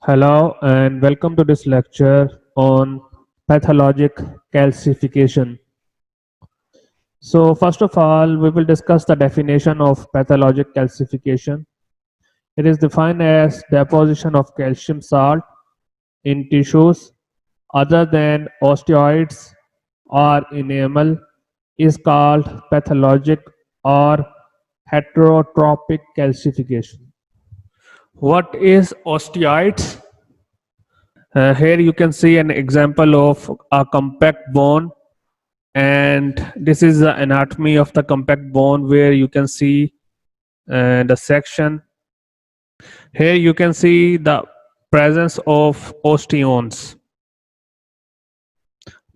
Hello and welcome to this lecture on pathologic calcification. So first of all, we will discuss the definition of pathologic calcification. It is defined as deposition of calcium salt in tissues other than osteoids or enamel is called pathologic or heterotrophic calcification. What is osteoids? Here you can see an example of a compact bone, and this is the anatomy of the compact bone where you can see the section. Here you can see the presence of osteons.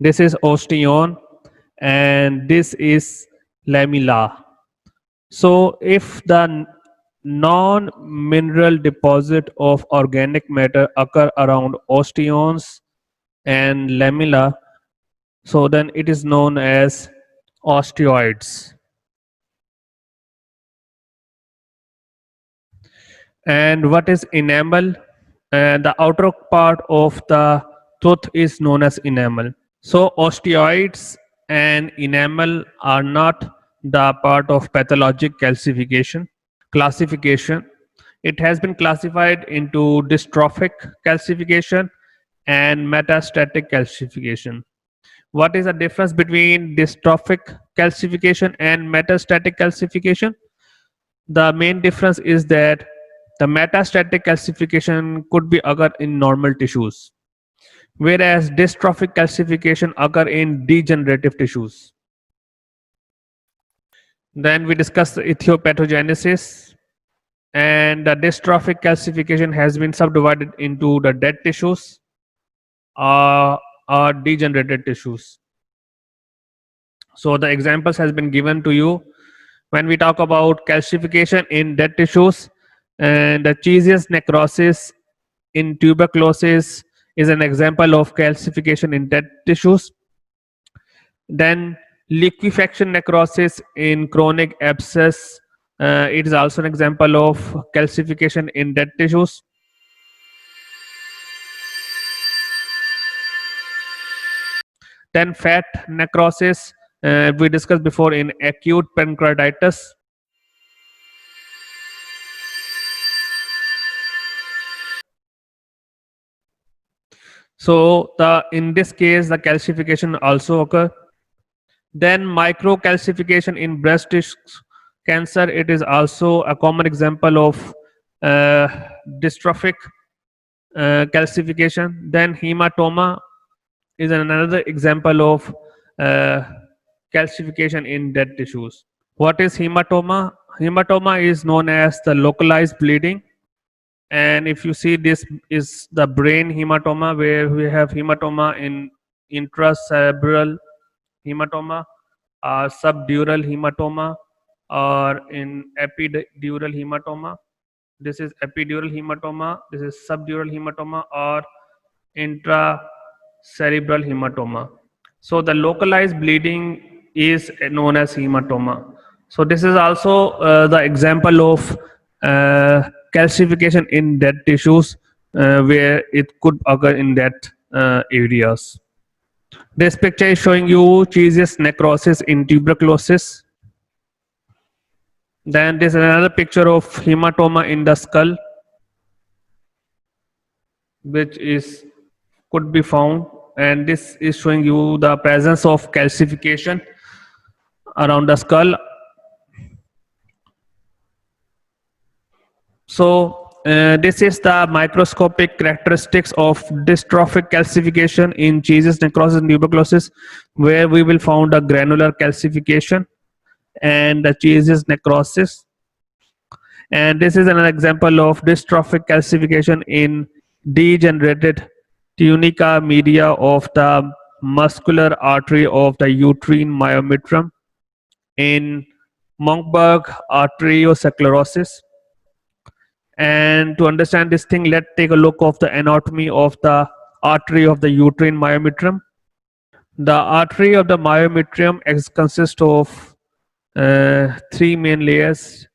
This is osteon and this is lamella. So if the non-mineral deposit of organic matter occur around osteons and lamella, so then it is known as osteoids. And what is enamel? And the outer part of the tooth is known as enamel. So osteoids and enamel are not the part of pathologic calcification classification. It has been classified into dystrophic calcification and metastatic calcification. What is the difference between dystrophic calcification and metastatic calcification? The main difference is that the metastatic calcification could be occur in normal tissues, whereas dystrophic calcification occur in degenerative tissues. Then we discuss the etiopathogenesis, and the dystrophic calcification has been subdivided into the dead tissues or degenerated tissues. So the examples has been given to you. When we talk about calcification in dead tissues, and the caseous necrosis in tuberculosis is an example of calcification in dead tissues. Then liquefaction necrosis in chronic abscess, it is also an example of calcification in dead tissues. Then fat necrosis, we discussed before in acute pancreatitis. So the in this case the calcification also occur. Then microcalcification in breast tissue cancer, it is also a common example of uh, dystrophic calcification. Then hematoma is another example of uh, calcification in dead tissues. What is hematoma? Hematoma is known as the localized bleeding, and if you see, this is the brain hematoma, where we have hematoma in intracerebral hematoma, subdural hematoma, or in epidural hematoma. This is epidural hematoma, this is subdural hematoma, or intracerebral hematoma. So the localized bleeding is known as hematoma. So this is also the example of calcification in dead tissues, where it could occur in dead areas. This picture is showing you caseous necrosis in tuberculosis. Then there's another picture of hematoma in the skull, which is could be found, and this is showing you the presence of calcification around the skull. So this is the microscopic characteristics of dystrophic calcification in caseous necrosis and tuberculosis, where we will found a granular calcification and the caseous necrosis. And this is an example of dystrophic calcification in degenerated tunica media of the muscular artery of the uterine myometrium in Monkberg arteriosclerosis. And to understand this thing, let's take a look of the anatomy of the artery of the uterine myometrium. The artery of the myometrium consists of three main layers: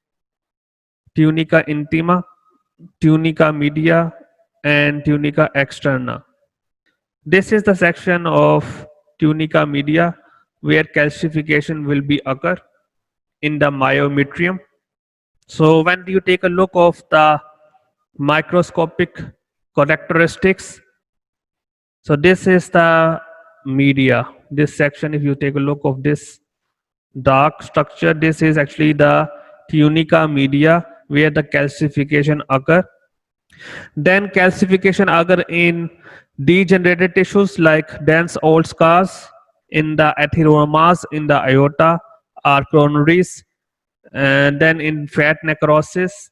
tunica intima, tunica media, and tunica externa. This is the section of tunica media where calcification will be occur in the myometrium. So when you take a look of the microscopic characteristics, so this is the media. This section, if you take a look of this dark structure, this is actually the tunica media where the calcification occur. Then calcification occur in degenerated tissues like dense old scars in the atheromas in the aorta or coronaries, and then in fat necrosis.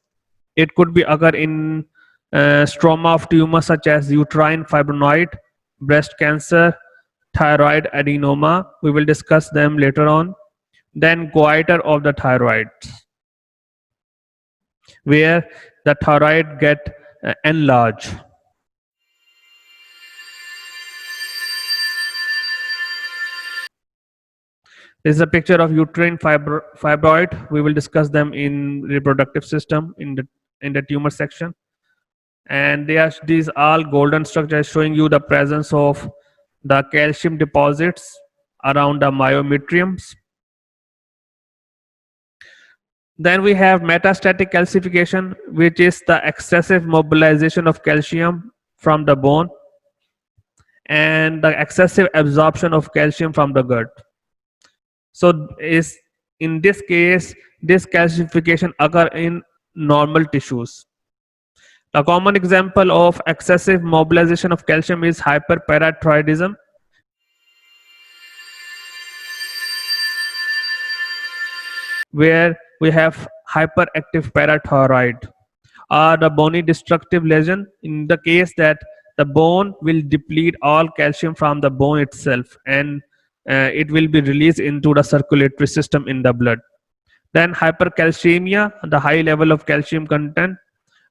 It could be occur in stroma of tumors such as uterine fibroid, breast cancer, thyroid adenoma. We will discuss them later on. Then goiter of the thyroid, where the thyroid get enlarged. This is a picture of uterine fibroid. We will discuss them in reproductive system in the tumor section. And these all golden structures showing you the presence of the calcium deposits around the myometriums. Then we have metastatic calcification, which is the excessive mobilization of calcium from the bone and the excessive absorption of calcium from the gut. So is in this case, this calcification occur in normal tissues. A common example of excessive mobilization of calcium is hyperparathyroidism, where we have hyperactive parathyroid, or the bony destructive lesion in the case that the bone will deplete all calcium from the bone itself, and it will be released into the circulatory system in the blood. Then hypercalcemia, the high level of calcium content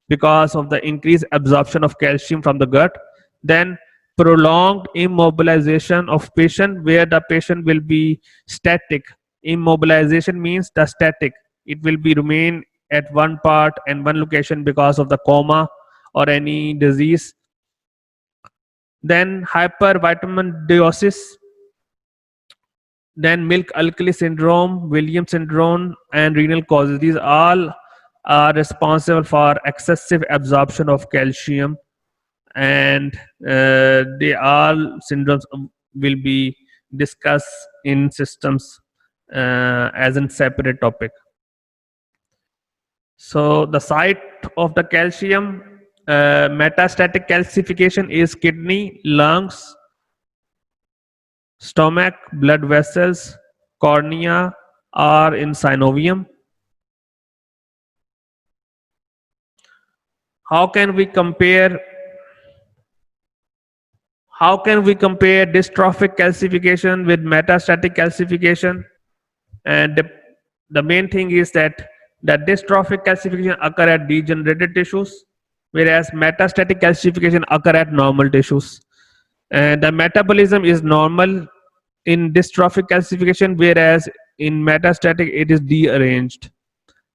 because of the increased absorption of calcium from the gut. Then prolonged immobilization of patient, where the patient will be static. Immobilization means the static, it will be remain at one part and one location because of the coma or any disease. Then hypervitaminosis, then milk alkali syndrome, Williams syndrome, and renal causes. These all are responsible for excessive absorption of calcium, and they all syndromes will be discussed in systems as a separate topic. So the site of the calcium metastatic calcification is kidney, lungs, stomach, blood vessels, cornea, or in synovium. How can we compare dystrophic calcification with metastatic calcification? And the main thing is that the dystrophic calcification occur at degenerated tissues, whereas metastatic calcification occur at normal tissues. And the metabolism is normal in dystrophic calcification, whereas in metastatic it is dearranged.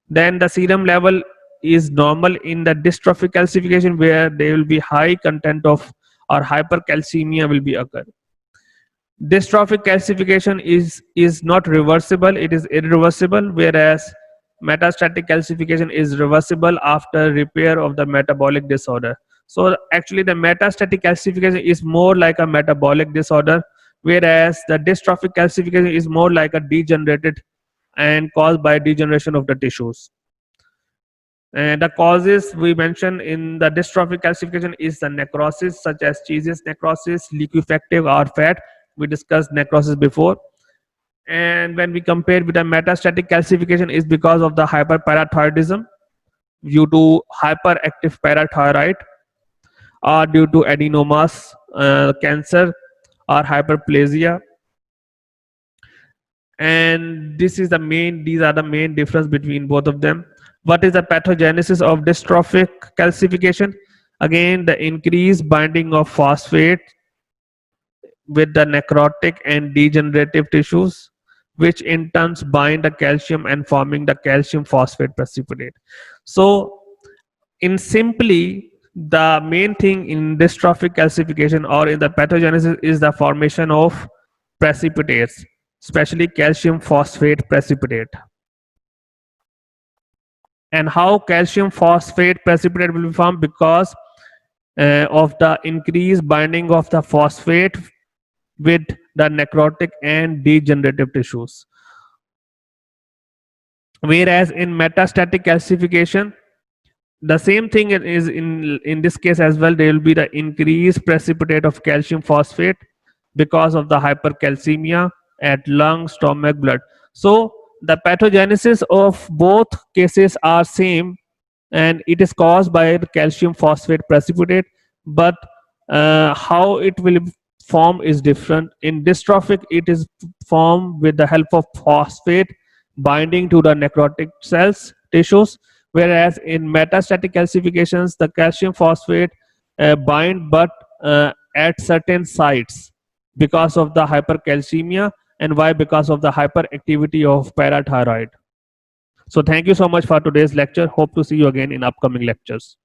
Then the serum level is normal in the dystrophic calcification, where there will be high content of or hypercalcemia will be occur. Dystrophic calcification is not reversible, it is irreversible, whereas metastatic calcification is reversible after repair of the metabolic disorder. So actually the metastatic calcification is more like a metabolic disorder, whereas the dystrophic calcification is more like a degenerated and caused by degeneration of the tissues. And the causes we mentioned in the dystrophic calcification is the necrosis, such as caseous necrosis, liquefactive or fat. We discussed necrosis before. And when we compare with the metastatic calcification is because of the hyperparathyroidism due to hyperactive parathyroid, or due to adenomas, cancer, or hyperplasia. And these are the main difference between both of them. What is the pathogenesis of dystrophic calcification? Again, the increased binding of phosphate with the necrotic and degenerative tissues, which in turns bind the calcium and forming the calcium phosphate precipitate. So in simply, the main thing in dystrophic calcification or in the pathogenesis is the formation of precipitates, especially calcium phosphate precipitate. And how calcium phosphate precipitate will be formed? Because of the increased binding of the phosphate with the necrotic and degenerative tissues. Whereas in metastatic calcification, the same thing is in this case as well. There will be the increased precipitate of calcium phosphate because of the hypercalcemia at lung, stomach, blood. So the pathogenesis of both cases are same, and it is caused by the calcium phosphate precipitate, but how it will form is different. In dystrophic, it is formed with the help of phosphate binding to the necrotic cells tissues, whereas in metastatic calcifications the calcium phosphate bind, but at certain sites because of the hypercalcemia. And why? Because of the hyperactivity of parathyroid. So thank you so much for today's lecture. Hope to see you again in upcoming lectures.